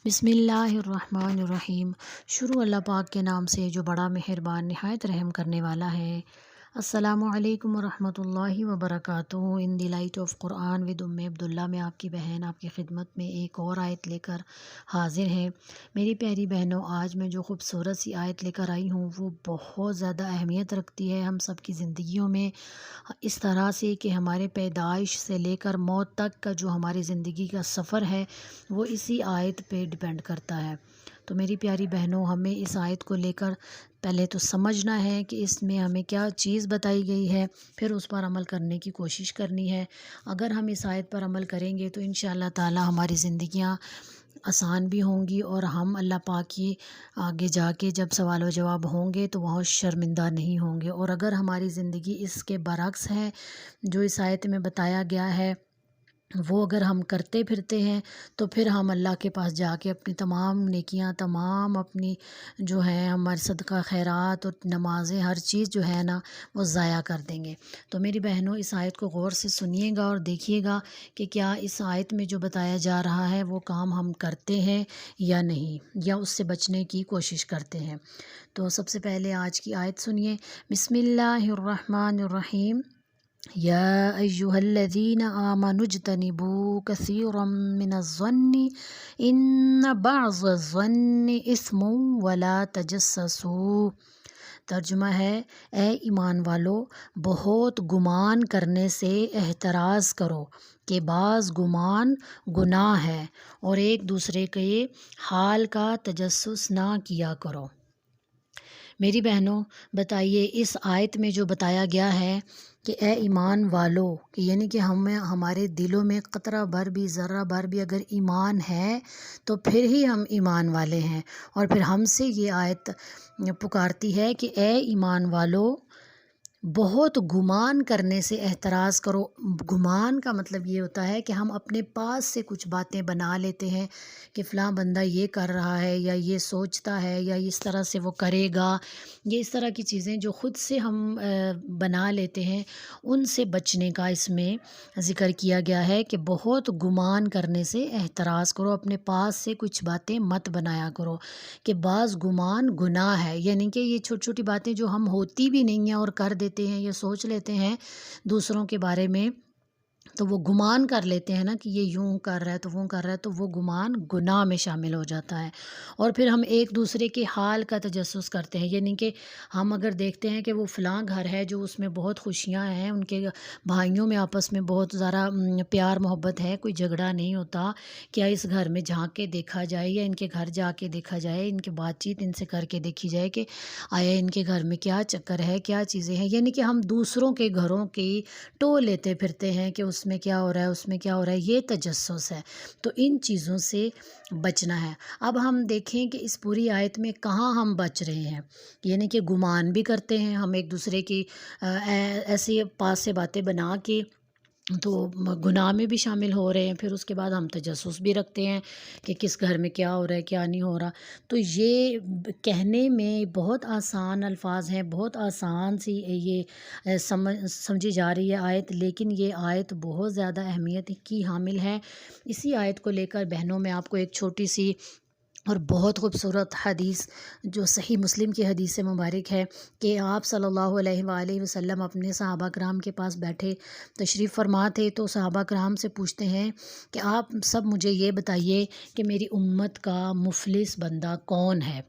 بسم اللہ الرحمن الرحیم۔ شروع اللہ پاک کے نام سے جو بڑا مہربان نہایت رحم کرنے والا ہے۔ السلام علیکم ورحمۃ اللہ وبرکاتہ۔ In the light of Quran with Abdullah میں آپ کی بہن آپ کی خدمت میں ایک اور آیت لے کر حاضر ہے۔ میری پیاری بہنوں، آج میں جو خوبصورت سی آیت لے کر آئی ہوں وہ بہت زیادہ اہمیت رکھتی ہے ہم سب کی زندگیوں میں، اس طرح سے کہ ہمارے پیدائش سے لے کر موت تک کا جو ہماری زندگی کا سفر ہے وہ اسی آیت پہ ڈیپینڈ کرتا ہے۔ تو میری پیاری بہنوں، ہمیں اس آیت کو لے کر پہلے تو سمجھنا ہے کہ اس میں ہمیں کیا چیز بتائی گئی ہے، پھر اس پر عمل کرنے کی کوشش کرنی ہے۔ اگر ہم اس آیت پر عمل کریں گے تو انشاءاللہ تعالی ہماری زندگیاں آسان بھی ہوں گی، اور ہم اللہ پاک کی آگے جا کے جب سوال و جواب ہوں گے تو وہاں شرمندہ نہیں ہوں گے۔ اور اگر ہماری زندگی اس کے برعکس ہے جو اس آیت میں بتایا گیا ہے، وہ اگر ہم کرتے پھرتے ہیں تو پھر ہم اللہ کے پاس جا کے اپنی تمام نیکیاں، تمام اپنی جو ہے ہمارے صدقہ خیرات اور نمازیں، ہر چیز جو ہے نا وہ ضائع کر دیں گے۔ تو میری بہنوں، اس آیت کو غور سے سنیے گا اور دیکھیے گا کہ کیا اس آیت میں جو بتایا جا رہا ہے وہ کام ہم کرتے ہیں یا نہیں، یا اس سے بچنے کی کوشش کرتے ہیں۔ تو سب سے پہلے آج کی آیت سنیے۔ بسم اللہ الرحمن الرحیم۔ یا ایہا الذین آمنوا اجتنبوا کثیرا من الظن ان بعض الظن اثم ولا تجسسوا۔ ترجمہ ہے، اے ایمان والو، بہت گمان کرنے سے احتراز کرو کہ بعض گمان گناہ ہے، اور ایک دوسرے کے حال کا تجسس نہ کیا کرو۔ میری بہنوں، بتائیے اس آیت میں جو بتایا گیا ہے کہ اے ایمان والو، کہ یعنی کہ ہمارے دلوں میں قطرہ بھر بھی، ذرہ بھر بھی اگر ایمان ہے تو پھر ہی ہم ایمان والے ہیں۔ اور پھر ہم سے یہ آیت پکارتی ہے کہ اے ایمان والو، بہت گمان کرنے سے احتراز کرو۔ گمان کا مطلب یہ ہوتا ہے کہ ہم اپنے پاس سے کچھ باتیں بنا لیتے ہیں کہ فلاں بندہ یہ کر رہا ہے، یا یہ سوچتا ہے، یا اس طرح سے وہ کرے گا۔ یہ اس طرح کی چیزیں جو خود سے ہم بنا لیتے ہیں، ان سے بچنے کا اس میں ذکر کیا گیا ہے کہ بہت گمان کرنے سے احتراز کرو، اپنے پاس سے کچھ باتیں مت بنایا کرو کہ بعض گمان گناہ ہے۔ یعنی کہ یہ چھوٹی چھوٹی باتیں جو ہم ہوتی بھی نہیں ہیں اور کر دیتے ہیں یا سوچ لیتے ہیں دوسروں کے بارے میں، تو وہ گمان کر لیتے ہیں نا کہ یہ یوں کر رہا ہے تو وہ کر رہا ہے، تو وہ گمان گناہ میں شامل ہو جاتا ہے۔ اور پھر ہم ایک دوسرے کے حال کا تجسس کرتے ہیں، یعنی کہ ہم اگر دیکھتے ہیں کہ وہ فلاں گھر ہے جو اس میں بہت خوشیاں ہیں، ان کے بھائیوں میں آپس میں بہت ذرا پیار محبت ہے، کوئی جھگڑا نہیں ہوتا، کیا اس گھر میں جھانک کے دیکھا جائے یا ان کے گھر جا کے دیکھا جائے، ان کے بات چیت ان سے کر کے دیکھی جائے کہ آیا ان کے گھر میں کیا چکر ہے، کیا چیزیں ہیں۔ یعنی کہ ہم دوسروں کے گھروں کی ٹو لیتے پھرتے ہیں کہ اس میں کیا ہو رہا ہے، اس میں کیا ہو رہا ہے، یہ تجسس ہے۔ تو ان چیزوں سے بچنا ہے۔ اب ہم دیکھیں کہ اس پوری آیت میں کہاں ہم بچ رہے ہیں، یعنی کہ گمان بھی کرتے ہیں ہم ایک دوسرے کی ایسی پاس سے باتیں بنا کے، تو گناہ میں بھی شامل ہو رہے ہیں۔ پھر اس کے بعد ہم تجسس بھی رکھتے ہیں کہ کس گھر میں کیا ہو رہا ہے، کیا نہیں ہو رہا۔ تو یہ کہنے میں بہت آسان الفاظ ہیں، بہت آسان سی یہ سمجھی جا رہی ہے آیت، لیکن یہ آیت بہت زیادہ اہمیت کی حامل ہے۔ اسی آیت کو لے کر بہنوں میں آپ کو ایک چھوٹی سی اور بہت خوبصورت حدیث جو صحیح مسلم کی حدیث سے مبارک ہے کہ آپ صلی اللہ علیہ وآلہ وسلم اپنے صحابہ کرام کے پاس بیٹھے تشریف فرما تھے، تو صحابہ کرام سے پوچھتے ہیں کہ آپ سب مجھے یہ بتائیے کہ میری امت کا مفلس بندہ کون ہے۔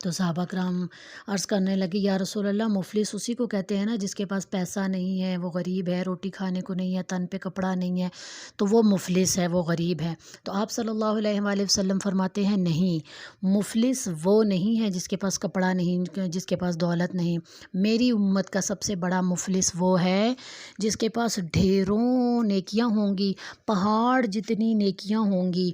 تو صحابہ کرام عرض کرنے لگے، یا رسول اللہ، مفلس اسی کو کہتے ہیں نا جس کے پاس پیسہ نہیں ہے، وہ غریب ہے، روٹی کھانے کو نہیں ہے، تن پہ کپڑا نہیں ہے، تو وہ مفلس ہے، وہ غریب ہے۔ تو آپ صلی اللہ علیہ وآلہ وسلم فرماتے ہیں، نہیں، مفلس وہ نہیں ہے جس کے پاس کپڑا نہیں، جس کے پاس دولت نہیں۔ میری امت کا سب سے بڑا مفلس وہ ہے جس کے پاس ڈھیروں نیکیاں ہوں گی، پہاڑ جتنی نیکیاں ہوں گی،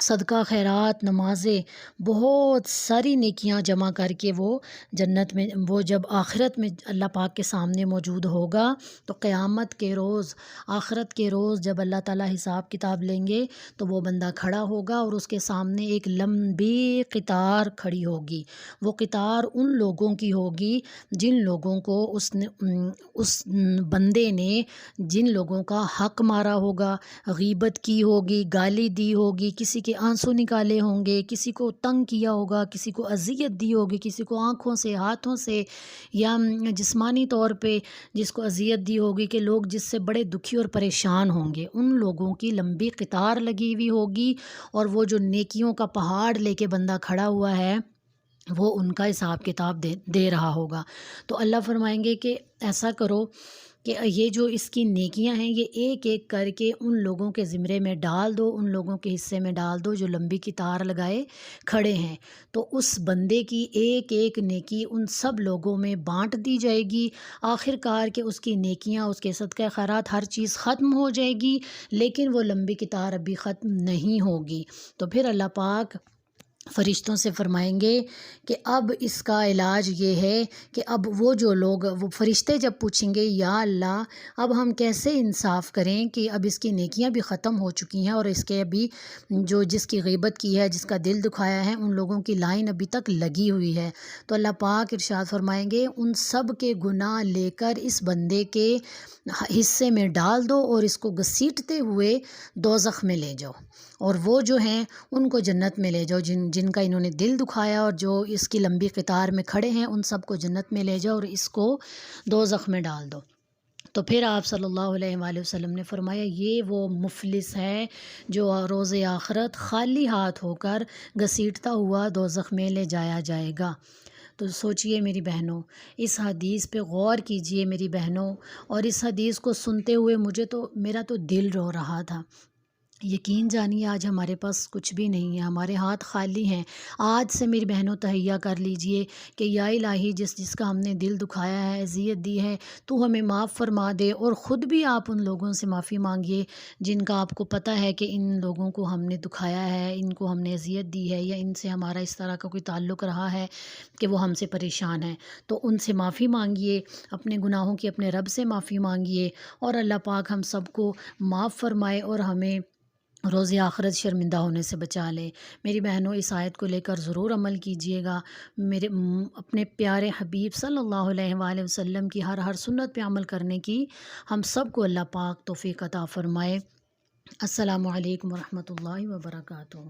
صدقہ خیرات، نمازیں، بہت ساری نیکیاں جمع کر کے وہ جنت میں، وہ جب آخرت میں اللہ پاک کے سامنے موجود ہوگا تو قیامت کے روز، آخرت کے روز جب اللہ تعالیٰ حساب کتاب لیں گے تو وہ بندہ کھڑا ہوگا اور اس کے سامنے ایک لمبی قطار کھڑی ہوگی۔ وہ قطار ان لوگوں کی ہوگی جن لوگوں کو اس بندے نے جن لوگوں کا حق مارا ہوگا، غیبت کی ہوگی، گالی دی ہوگی، کسی کے آنسو نکالے ہوں گے، کسی کو تنگ کیا ہوگا، کسی کو اذیت دی ہوگی، کسی کو آنکھوں سے، ہاتھوں سے یا جسمانی طور پہ جس کو اذیت دی ہوگی، کہ لوگ جس سے بڑے دکھی اور پریشان ہوں گے، ان لوگوں کی لمبی قطار لگی ہوئی ہوگی، اور وہ جو نیکیوں کا پہاڑ لے کے بندہ کھڑا ہوا ہے وہ ان کا حساب کتاب دے رہا ہوگا۔ تو اللہ فرمائیں گے کہ ایسا کرو کہ یہ جو اس کی نیکیاں ہیں یہ ایک ایک کر کے ان لوگوں کے زمرے میں ڈال دو، ان لوگوں کے حصے میں ڈال دو جو لمبی قطار لگائے کھڑے ہیں۔ تو اس بندے کی ایک ایک نیکی ان سب لوگوں میں بانٹ دی جائے گی، آخر کار کہ اس کی نیکیاں، اس کے صدقہ خیرات، ہر چیز ختم ہو جائے گی، لیکن وہ لمبی قطار ابھی ختم نہیں ہوگی۔ تو پھر اللہ پاک فرشتوں سے فرمائیں گے کہ اب اس کا علاج یہ ہے کہ اب وہ جو لوگ، وہ فرشتے جب پوچھیں گے یا اللہ اب ہم کیسے انصاف کریں کہ اب اس کی نیکیاں بھی ختم ہو چکی ہیں اور اس کے ابھی جو جس کی غیبت کی ہے، جس کا دل دکھایا ہے، ان لوگوں کی لائن ابھی تک لگی ہوئی ہے۔ تو اللہ پاک ارشاد فرمائیں گے ان سب کے گناہ لے کر اس بندے کے حصے میں ڈال دو اور اس کو گھسیٹتے ہوئے دوزخ میں لے جاؤ، اور وہ جو ہیں ان کو جنت میں لے جاؤ، جن کا انہوں نے دل دکھایا اور جو اس کی لمبی قطار میں کھڑے ہیں ان سب کو جنت میں لے جاؤ اور اس کو دوزخ میں ڈال دو۔ تو پھر آپ صلی اللہ علیہ وآلہ وسلم نے فرمایا یہ وہ مفلس ہے جو روز آخرت خالی ہاتھ ہو کر گھسیٹتا ہوا دوزخ میں لے جایا جائے گا۔ تو سوچئے میری بہنوں، اس حدیث پہ غور کیجئے میری بہنوں، اور اس حدیث کو سنتے ہوئے میرا تو دل رو رہا تھا۔ یقین جانیے آج ہمارے پاس کچھ بھی نہیں ہے، ہمارے ہاتھ خالی ہیں۔ آج سے میری بہنوں تہیہ کر لیجئے کہ یا الہی جس کا ہم نے دل دکھایا ہے، اذیت دی ہے، تو ہمیں معاف فرما دے، اور خود بھی آپ ان لوگوں سے معافی مانگیے جن کا آپ کو پتہ ہے کہ ان لوگوں کو ہم نے دکھایا ہے، ان کو ہم نے اذیت دی ہے، یا ان سے ہمارا اس طرح کا کوئی تعلق رہا ہے کہ وہ ہم سے پریشان ہیں۔ تو ان سے معافی مانگیے، اپنے گناہوں کی اپنے رب سے معافی مانگیے، اور اللہ پاک ہم سب کو معاف فرمائے اور ہمیں روز آخرت شرمندہ ہونے سے بچا لے۔ میری بہنوں اس آیت کو لے کر ضرور عمل کیجئے گا، اپنے پیارے حبیب صلی اللہ علیہ وآلہ وسلم کی ہر سنت پہ عمل کرنے کی ہم سب کو اللہ پاک توفیق عطا فرمائے۔ السلام علیکم ورحمۃ اللہ وبرکاتہ۔